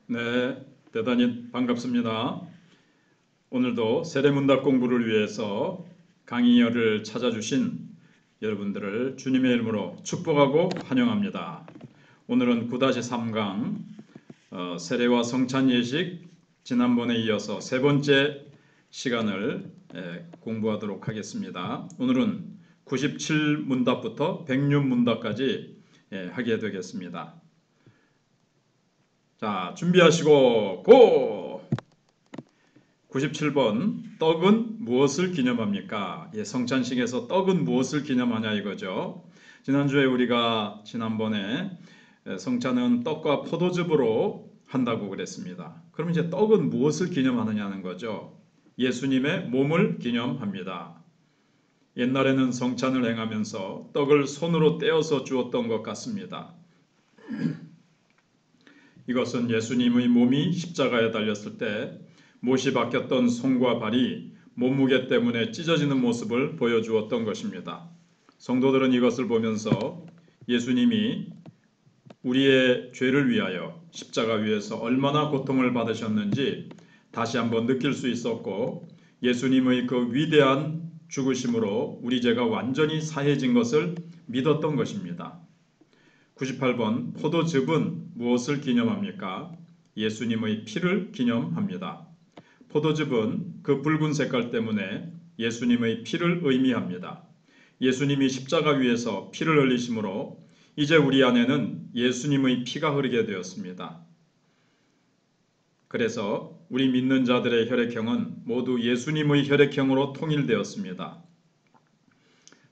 네, 대단히 반갑습니다. 오늘도 세례문답 공부를 위해서 강의열을 찾아주신 여러분들을 주님의 이름으로 축복하고 환영합니다. 오늘은 9-3강 세례와 성찬 예식 지난번에 이어서 세 번째 시간을 공부하도록 하겠습니다. 오늘은 97문답부터 106문답까지 하게 되겠습니다. 자, 준비하시고 고! 97번 떡은 무엇을 기념합니까? 성찬식에서 떡은 무엇을 기념하냐 이거죠. 지난주에 우리가 지난번에 성찬은 떡과 포도즙으로 한다고 그랬습니다. 그럼 이제 떡은 무엇을 기념하느냐는 거죠. 예수님의 몸을 기념합니다. 옛날에는 성찬을 행하면서 떡을 손으로 떼어서 주었던 것 같습니다. 이것은 예수님의 몸이 십자가에 달렸을 때 못이 박혔던 손과 발이 몸무게 때문에 찢어지는 모습을 보여주었던 것입니다. 성도들은 이것을 보면서 예수님이 우리의 죄를 위하여 십자가 위에서 얼마나 고통을 받으셨는지 다시 한번 느낄 수 있었고, 예수님의 그 위대한 죽으심으로 우리 죄가 완전히 사해진 것을 믿었던 것입니다. 98번 포도즙은 무엇을 기념합니까? 예수님의 피를 기념합니다. 포도즙은 그 붉은 색깔 때문에 예수님의 피를 의미합니다. 예수님이 십자가 위에서 피를 흘리심으로 이제 우리 안에는 예수님의 피가 흐르게 되었습니다. 그래서 우리 믿는 자들의 혈액형은 모두 예수님의 혈액형으로 통일되었습니다.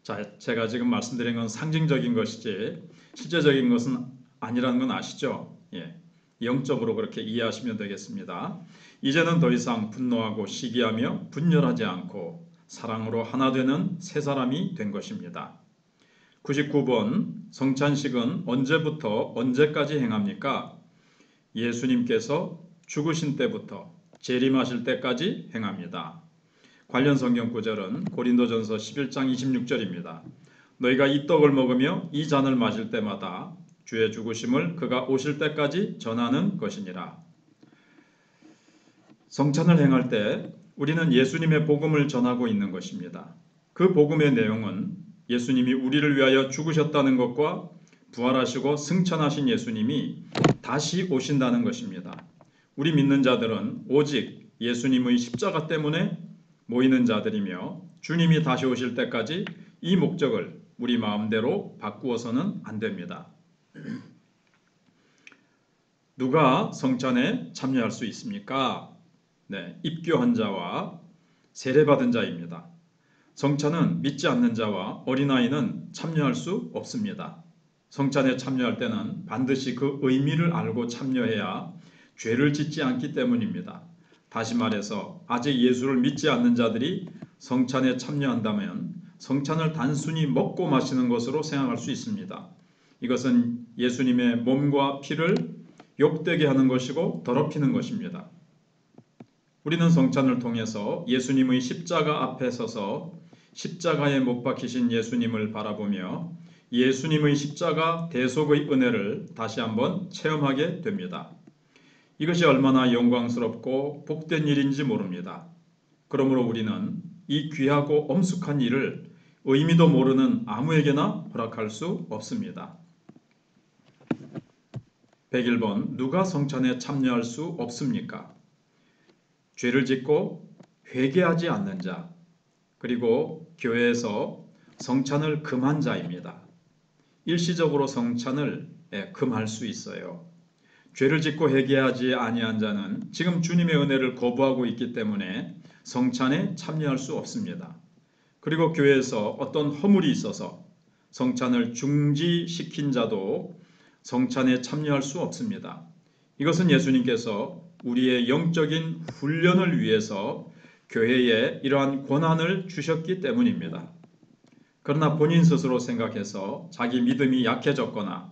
자, 제가 지금 말씀드린 건 상징적인 것이지 실제적인 것은 아니라는 건 아시죠? 영적으로 그렇게 이해하시면 되겠습니다. 이제는 더 이상 분노하고 시기하며 분열하지 않고 사랑으로 하나 되는 새 사람이 된 것입니다. 99번 성찬식은 언제부터 언제까지 행합니까? 예수님께서 죽으신 때부터 재림하실 때까지 행합니다. 관련 성경 구절은 고린도전서 11장 26절입니다. 너희가 이 떡을 먹으며 이 잔을 마실 때마다 주의 죽으심을 그가 오실 때까지 전하는 것이니라. 성찬을 행할 때 우리는 예수님의 복음을 전하고 있는 것입니다. 그 복음의 내용은 예수님이 우리를 위하여 죽으셨다는 것과 부활하시고 승천하신 예수님이 다시 오신다는 것입니다. 우리 믿는 자들은 오직 예수님의 십자가 때문에 모이는 자들이며, 주님이 다시 오실 때까지 이 목적을 우리 마음대로 바꾸어서는 안 됩니다. 누가 성찬에 참여할 수 있습니까? 입교한 자와 세례받은 자입니다. 성찬은 믿지 않는 자와 어린아이는 참여할 수 없습니다. 성찬에 참여할 때는 반드시 그 의미를 알고 참여해야 죄를 짓지 않기 때문입니다. 다시 말해서 아직 예수를 믿지 않는 자들이 성찬에 참여한다면 성찬을 단순히 먹고 마시는 것으로 생각할 수 있습니다. 이것은 예수님의 몸과 피를 욕되게 하는 것이고 더럽히는 것입니다. 우리는 성찬을 통해서 예수님의 십자가 앞에 서서 십자가에 못 박히신 예수님을 바라보며 예수님의 십자가 대속의 은혜를 다시 한번 체험하게 됩니다. 이것이 얼마나 영광스럽고 복된 일인지 모릅니다. 그러므로 우리는 이 귀하고 엄숙한 일을 의미도 모르는 아무에게나 허락할 수 없습니다. 101번 누가 성찬에 참여할 수 없습니까? 죄를 짓고 회개하지 않는 자, 그리고 교회에서 성찬을 금한 자입니다. 일시적으로 성찬을 금할 수 있어요. 죄를 짓고 회개하지 아니한 자는 지금 주님의 은혜를 거부하고 있기 때문에 성찬에 참여할 수 없습니다. 그리고 교회에서 어떤 허물이 있어서 성찬을 중지시킨 자도 성찬에 참여할 수 없습니다. 이것은 예수님께서 우리의 영적인 훈련을 위해서 교회에 이러한 권한을 주셨기 때문입니다. 그러나 본인 스스로 생각해서 자기 믿음이 약해졌거나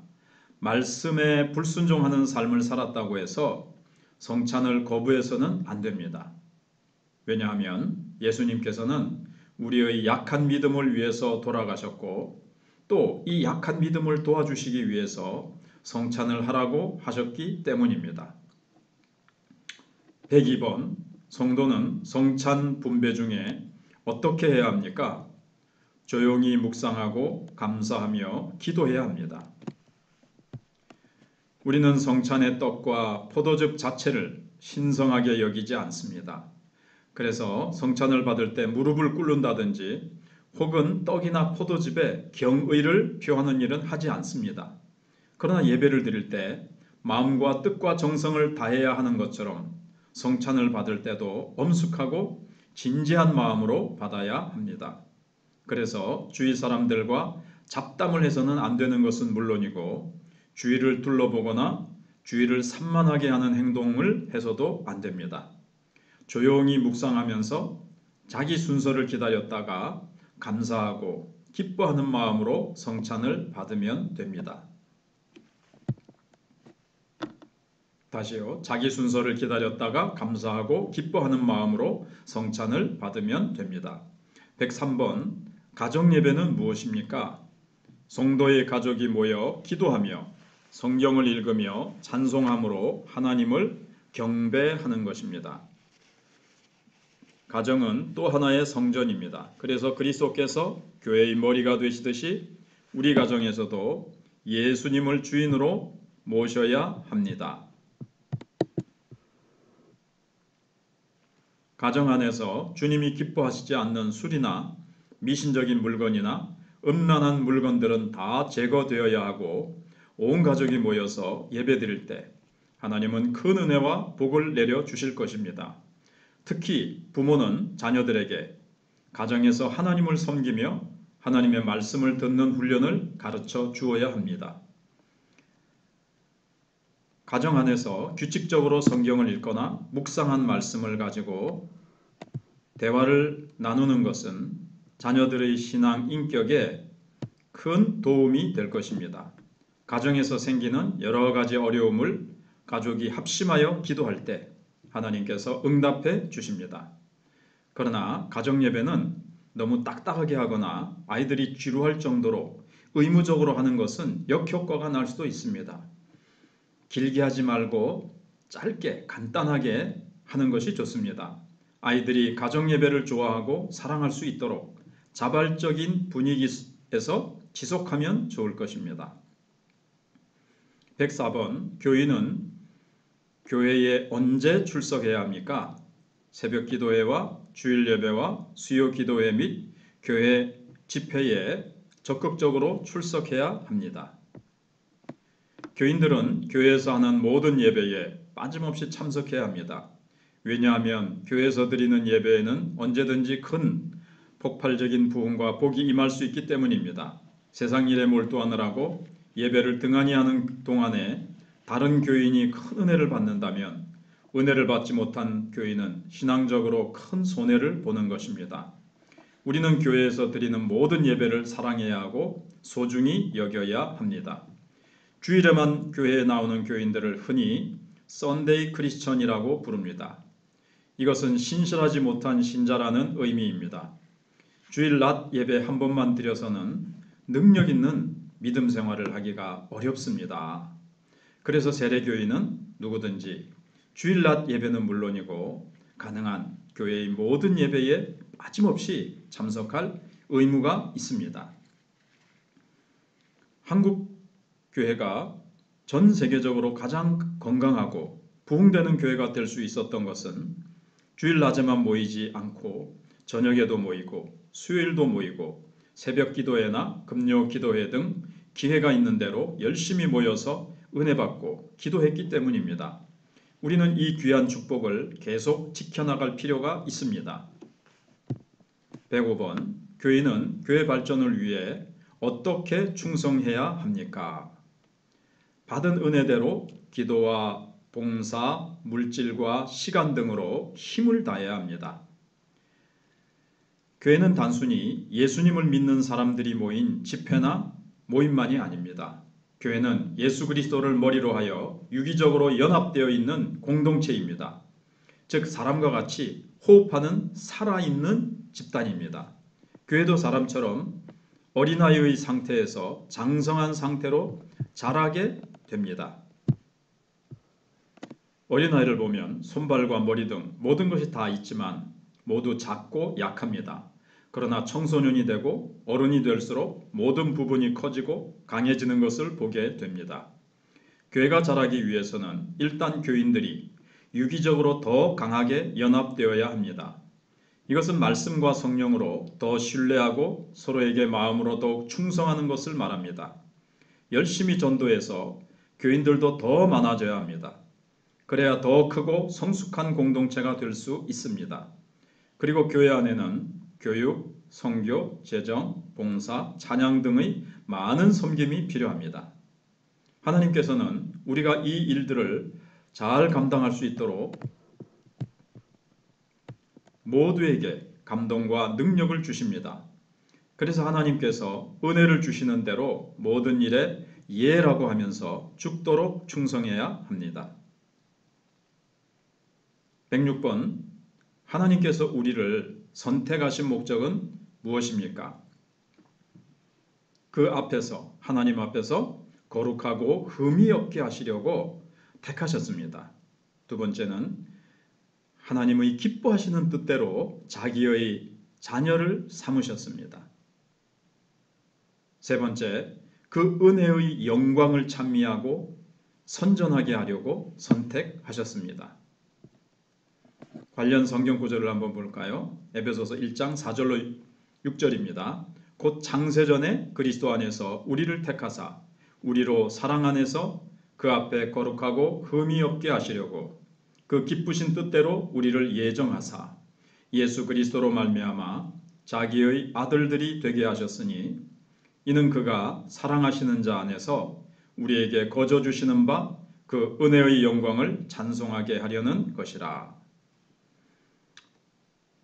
말씀에 불순종하는 삶을 살았다고 해서 성찬을 거부해서는 안 됩니다. 왜냐하면 예수님께서는 우리의 약한 믿음을 위해서 돌아가셨고 또 이 약한 믿음을 도와주시기 위해서 성찬을 하라고 하셨기 때문입니다. 102번 성도는 성찬 분배 중에 어떻게 해야 합니까? 조용히 묵상하고 감사하며 기도해야 합니다. 우리는 성찬의 떡과 포도즙 자체를 신성하게 여기지 않습니다. 그래서 성찬을 받을 때 무릎을 꿇는다든지 혹은 떡이나 포도즙에 경의를 표하는 일은 하지 않습니다. 그러나 예배를 드릴 때 마음과 뜻과 정성을 다해야 하는 것처럼 성찬을 받을 때도 엄숙하고 진지한 마음으로 받아야 합니다. 그래서 주위 사람들과 잡담을 해서는 안 되는 것은 물론이고 주위를 둘러보거나 주위를 산만하게 하는 행동을 해서도 안 됩니다. 조용히 묵상하면서 자기 순서를 기다렸다가 감사하고 기뻐하는 마음으로 성찬을 받으면 됩니다. 다시요. 자기 순서를 기다렸다가 감사하고 기뻐하는 마음으로 성찬을 받으면 됩니다. 103번 가정예배는 무엇입니까? 성도의 가족이 모여 기도하며 성경을 읽으며 찬송함으로 하나님을 경배하는 것입니다. 가정은 또 하나의 성전입니다. 그래서 그리스도께서 교회의 머리가 되시듯이 우리 가정에서도 예수님을 주인으로 모셔야 합니다. 가정 안에서 주님이 기뻐하시지 않는 술이나 미신적인 물건이나 음란한 물건들은 다 제거되어야 하고 온 가족이 모여서 예배드릴 때 하나님은 큰 은혜와 복을 내려 주실 것입니다. 특히 부모는 자녀들에게 가정에서 하나님을 섬기며 하나님의 말씀을 듣는 훈련을 가르쳐 주어야 합니다. 가정 안에서 규칙적으로 성경을 읽거나 묵상한 말씀을 가지고 대화를 나누는 것은 자녀들의 신앙 인격에 큰 도움이 될 것입니다. 가정에서 생기는 여러 가지 어려움을 가족이 합심하여 기도할 때 하나님께서 응답해 주십니다. 그러나 가정 예배는 너무 딱딱하게 하거나 아이들이 지루할 정도로 의무적으로 하는 것은 역효과가 날 수도 있습니다. 길게 하지 말고 짧게 간단하게 하는 것이 좋습니다. 아이들이 가정 예배를 좋아하고 사랑할 수 있도록 자발적인 분위기에서 지속하면 좋을 것입니다. 104번 교인은 교회에 언제 출석해야 합니까? 새벽 기도회와 주일 예배와 수요 기도회 및 교회 집회에 적극적으로 출석해야 합니다. 교인들은 교회에서 하는 모든 예배에 빠짐없이 참석해야 합니다. 왜냐하면 교회에서 드리는 예배에는 언제든지 큰 폭발적인 부흥과 복이 임할 수 있기 때문입니다. 세상 일에 몰두하느라고 예배를 등한히 하는 동안에 다른 교인이 큰 은혜를 받는다면 은혜를 받지 못한 교인은 신앙적으로 큰 손해를 보는 것입니다. 우리는 교회에서 드리는 모든 예배를 사랑해야 하고 소중히 여겨야 합니다. 주일에만 교회에 나오는 교인들을 흔히 썬데이 크리스천이라고 부릅니다. 이것은 신실하지 못한 신자라는 의미입니다. 주일 낮 예배 한 번만 드려서는 능력 있는 믿음 생활을 하기가 어렵습니다. 그래서 세례교인은 누구든지 주일 낮 예배는 물론이고 가능한 교회의 모든 예배에 빠짐없이 참석할 의무가 있습니다. 한국 교회가 전 세계적으로 가장 건강하고 부흥되는 교회가 될 수 있었던 것은 주일 낮에만 모이지 않고 저녁에도 모이고 수요일도 모이고 새벽 기도회나 금요 기도회 등 기회가 있는 대로 열심히 모여서 은혜 받고 기도했기 때문입니다. 우리는 이 귀한 축복을 계속 지켜나갈 필요가 있습니다. 105번 교인은 교회 발전을 위해 어떻게 충성해야 합니까? 받은 은혜대로 기도와 봉사, 물질과 시간 등으로 힘을 다해야 합니다. 교회는 단순히 예수님을 믿는 사람들이 모인 집회나 모임만이 아닙니다. 교회는 예수 그리스도를 머리로 하여 유기적으로 연합되어 있는 공동체입니다. 즉 사람과 같이 호흡하는 살아있는 집단입니다. 교회도 사람처럼 어린아이의 상태에서 장성한 상태로 자라게 됩니다. 어린아이를 보면 손발과 머리 등 모든 것이 다 있지만 모두 작고 약합니다. 그러나 청소년이 되고 어른이 될수록 모든 부분이 커지고 강해지는 것을 보게 됩니다. 교회가 자라기 위해서는 일단 교인들이 유기적으로 더 강하게 연합되어야 합니다. 이것은 말씀과 성령으로 더 신뢰하고 서로에게 마음으로 더욱 충성하는 것을 말합니다. 열심히 전도해서 교인들도 더 많아져야 합니다. 그래야 더 크고 성숙한 공동체가 될 수 있습니다. 그리고 교회 안에는 교육, 선교, 재정, 봉사, 찬양 등의 많은 섬김이 필요합니다. 하나님께서는 우리가 이 일들을 잘 감당할 수 있도록 모두에게 감동과 능력을 주십니다. 그래서 하나님께서 은혜를 주시는 대로 모든 일에 예라고 하면서 죽도록 충성해야 합니다. 106번 하나님께서 우리를 선택하신 목적은 무엇입니까? 그 앞에서 하나님 앞에서 거룩하고 흠이 없게 하시려고 택하셨습니다. 두 번째는 하나님의 기뻐하시는 뜻대로 자기의 자녀를 삼으셨습니다. 세 번째, 그 은혜의 영광을 찬미하고 선전하게 하려고 선택하셨습니다. 관련 성경 구절을 한번 볼까요? 에베소서 1장 4절로 6절입니다. 곧 창세전에 그리스도 안에서 우리를 택하사 우리로 사랑 안에서 그 앞에 거룩하고 흠이 없게 하시려고 그 기쁘신 뜻대로 우리를 예정하사 예수 그리스도로 말미암아 자기의 아들들이 되게 하셨으니 이는 그가 사랑하시는 자 안에서 우리에게 거저 주시는 바 그 은혜의 영광을 찬송하게 하려는 것이라.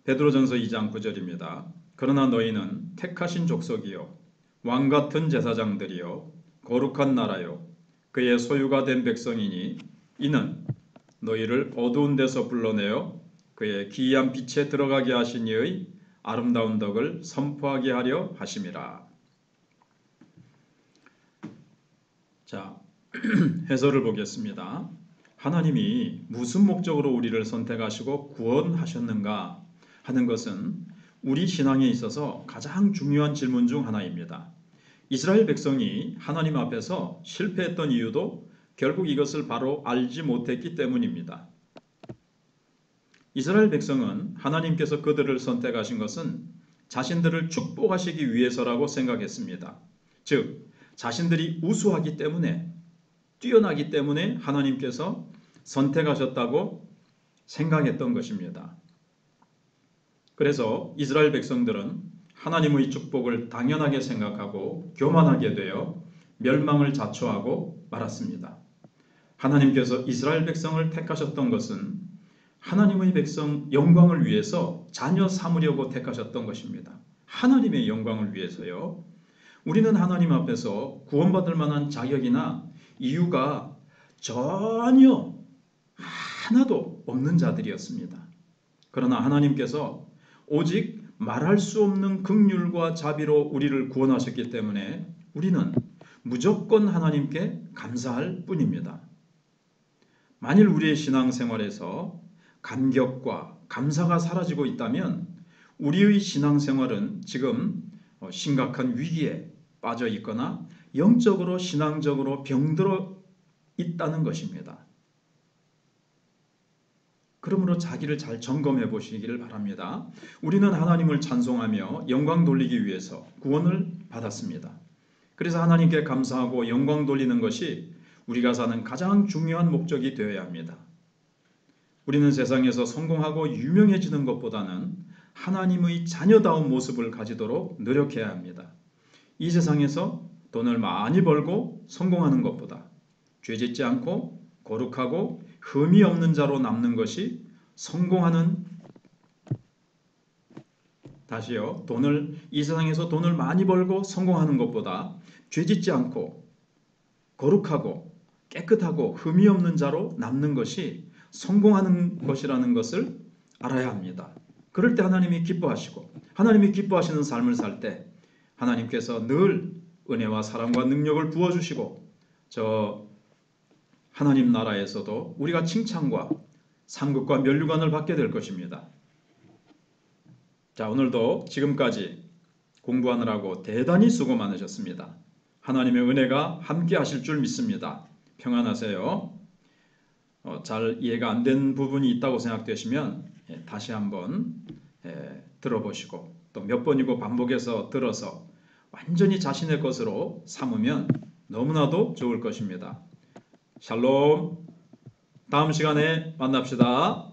베드로전서 2장 9절입니다. 그러나 너희는 택하신 족속이요 왕같은 제사장들이요 거룩한 나라요 그의 소유가 된 백성이니 이는 너희를 어두운 데서 불러내어 그의 기이한 빛에 들어가게 하신 이의 아름다운 덕을 선포하게 하려 하심이라. 자, 해설을 보겠습니다. 하나님이 무슨 목적으로 우리를 선택하시고 구원하셨는가 하는 것은 우리 신앙에 있어서 가장 중요한 질문 중 하나입니다. 이스라엘 백성이 하나님 앞에서 실패했던 이유도 결국 이것을 바로 알지 못했기 때문입니다. 이스라엘 백성은 하나님께서 그들을 선택하신 것은 자신들을 축복하시기 위해서라고 생각했습니다. 즉, 자신들이 우수하기 때문에, 뛰어나기 때문에 하나님께서 선택하셨다고 생각했던 것입니다. 그래서 이스라엘 백성들은 하나님의 축복을 당연하게 생각하고 교만하게 되어 멸망을 자초하고 말았습니다. 하나님께서 이스라엘 백성을 택하셨던 것은 하나님의 백성 영광을 위해서 자녀 삼으려고 택하셨던 것입니다. 하나님의 영광을 위해서요. 우리는 하나님 앞에서 구원받을 만한 자격이나 이유가 전혀 하나도 없는 자들이었습니다. 그러나 하나님께서 오직 말할 수 없는 긍휼과 자비로 우리를 구원하셨기 때문에 우리는 무조건 하나님께 감사할 뿐입니다. 만일 우리의 신앙생활에서 감격과 감사가 사라지고 있다면 우리의 신앙생활은 지금 심각한 위기에 빠져 있거나 영적으로 신앙적으로 병들어 있다는 것입니다. 그러므로 자기를 잘 점검해 보시기를 바랍니다. 우리는 하나님을 찬송하며 영광 돌리기 위해서 구원을 받았습니다. 그래서 하나님께 감사하고 영광 돌리는 것이 우리가 사는 가장 중요한 목적이 되어야 합니다. 우리는 세상에서 성공하고 유명해지는 것보다는 하나님의 자녀다운 모습을 가지도록 노력해야 합니다. 이 세상에서 돈을 많이 벌고 성공하는 것보다 죄짓지 않고 거룩하고 흠이 없는 자로 남는 것이 성공하는, 다시요, 이 세상에서 돈을 많이 벌고 성공하는 것보다 죄짓지 않고 거룩하고 깨끗하고 흠이 없는 자로 남는 것이 성공하는 것이라는 것을 알아야 합니다. 그럴 때 하나님이 기뻐하시고, 하나님이 기뻐하시는 삶을 살 때 하나님께서 늘 은혜와 사랑과 능력을 부어주시고 하나님 나라에서도 우리가 칭찬과 상급과 면류관을 받게 될 것입니다. 자, 오늘도 지금까지 공부하느라고 대단히 수고 많으셨습니다. 하나님의 은혜가 함께 하실 줄 믿습니다. 평안하세요. 잘 이해가 안 된 부분이 있다고 생각되시면 다시 한번 들어보시고 또 몇 번이고 반복해서 들어서 완전히 자신의 것으로 삼으면 너무나도 좋을 것입니다. 샬롬. 다음 시간에 만납시다.